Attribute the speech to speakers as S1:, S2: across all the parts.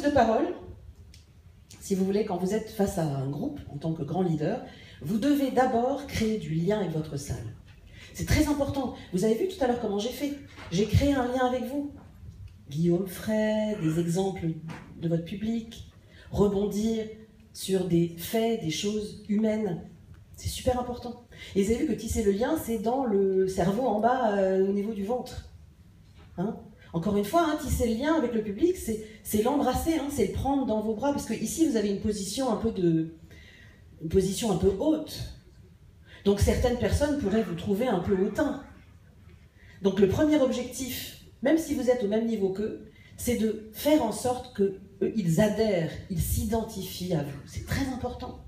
S1: prise de parole, si vous voulez, quand vous êtes face à un groupe, en tant que grand leader, vous devez d'abord créer du lien avec votre salle. C'est très important. Vous avez vu tout à l'heure comment j'ai fait. J'ai créé un lien avec vous. Guillaume Fray, des exemples de votre public, rebondir sur des faits, des choses humaines. C'est super important. Et vous avez vu que tisser le lien, c'est dans le cerveau en bas, au niveau du ventre. Hein? Encore une fois, hein, tisser le lien avec le public, c'est l'embrasser, hein, c'est le prendre dans vos bras, parce que ici vous avez une position un peu haute. Donc certaines personnes pourraient vous trouver un peu hautain. Donc le premier objectif, même si vous êtes au même niveau qu'eux, c'est de faire en sorte qu'ils adhèrent, ils s'identifient à vous. C'est très important.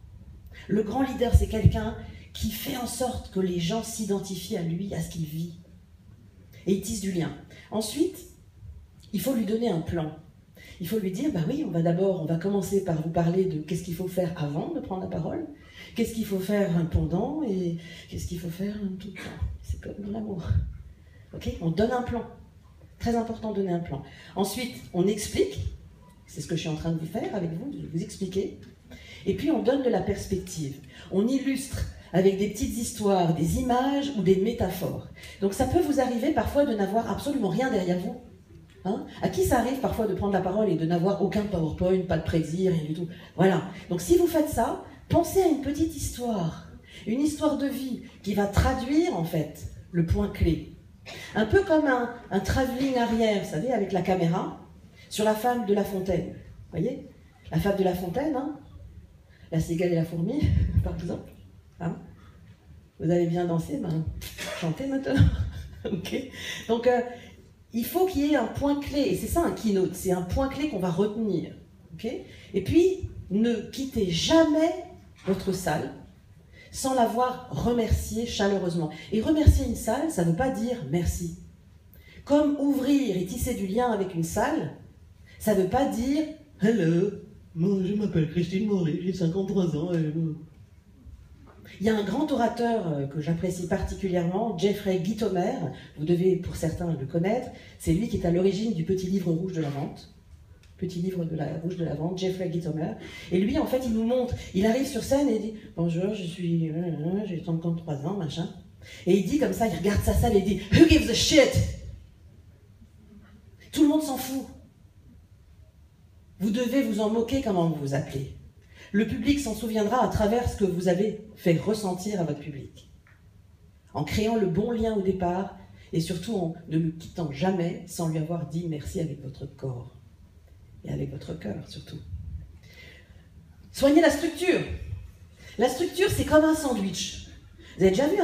S1: Le grand leader, c'est quelqu'un qui fait en sorte que les gens s'identifient à lui, à ce qu'il vit. Et il tisse du lien. Ensuite, il faut lui donner un plan. Il faut lui dire, bah oui, on va commencer par vous parler de qu'est-ce qu'il faut faire avant de prendre la parole, qu'est-ce qu'il faut faire pendant, et qu'est-ce qu'il faut faire tout le temps. C'est comme l'amour. Ok ? On donne un plan. Très important de donner un plan. Ensuite, on explique. C'est ce que je suis en train de vous faire avec vous, de vous expliquer. Et puis, on donne de la perspective. On illustre avec des petites histoires, des images ou des métaphores. Donc, ça peut vous arriver parfois de n'avoir absolument rien derrière vous. Hein? À qui ça arrive parfois de prendre la parole et de n'avoir aucun PowerPoint, pas de prédit, rien du tout. Voilà. Donc, si vous faites ça, pensez à une petite histoire. Une histoire de vie qui va traduire, en fait, le point clé. Un peu comme un travelling arrière, vous savez, avec la caméra, sur la fable de La Fontaine. Vous voyez ? La fable de La Fontaine, hein ? La cigale et la fourmi, par exemple. Hein? Vous avez bien dansé, ben, chantez maintenant. Ok. Donc, il faut qu'il y ait un point clé, et c'est ça un keynote, c'est un point clé qu'on va retenir. Okay. Et puis, ne quittez jamais votre salle sans l'avoir remercié chaleureusement. Et remercier une salle, ça ne veut pas dire merci. Comme ouvrir et tisser du lien avec une salle, ça ne veut pas dire « Hello, moi je m'appelle Christine Morley, j'ai 53 ans. » Il y a un grand orateur que j'apprécie particulièrement, Jeffrey Gitomer, vous devez pour certains le connaître, c'est lui qui est à l'origine du Petit Livre Rouge de la Vente. Petit Livre Rouge de la Vente, Jeffrey Gitomer. Et lui, en fait, il nous montre, il arrive sur scène et il dit « Bonjour, j'ai 53 ans, machin. » Et il dit comme ça, il regarde sa salle et il dit « Who gives a shit ?» Tout le monde s'en fout. Vous devez vous en moquer comment vous vous appelez. Le public s'en souviendra à travers ce que vous avez fait ressentir à votre public. En créant le bon lien au départ et surtout en ne le quittant jamais sans lui avoir dit merci avec votre corps. Et avec votre cœur, surtout. Soignez la structure. La structure, c'est comme un sandwich. Vous avez déjà vu un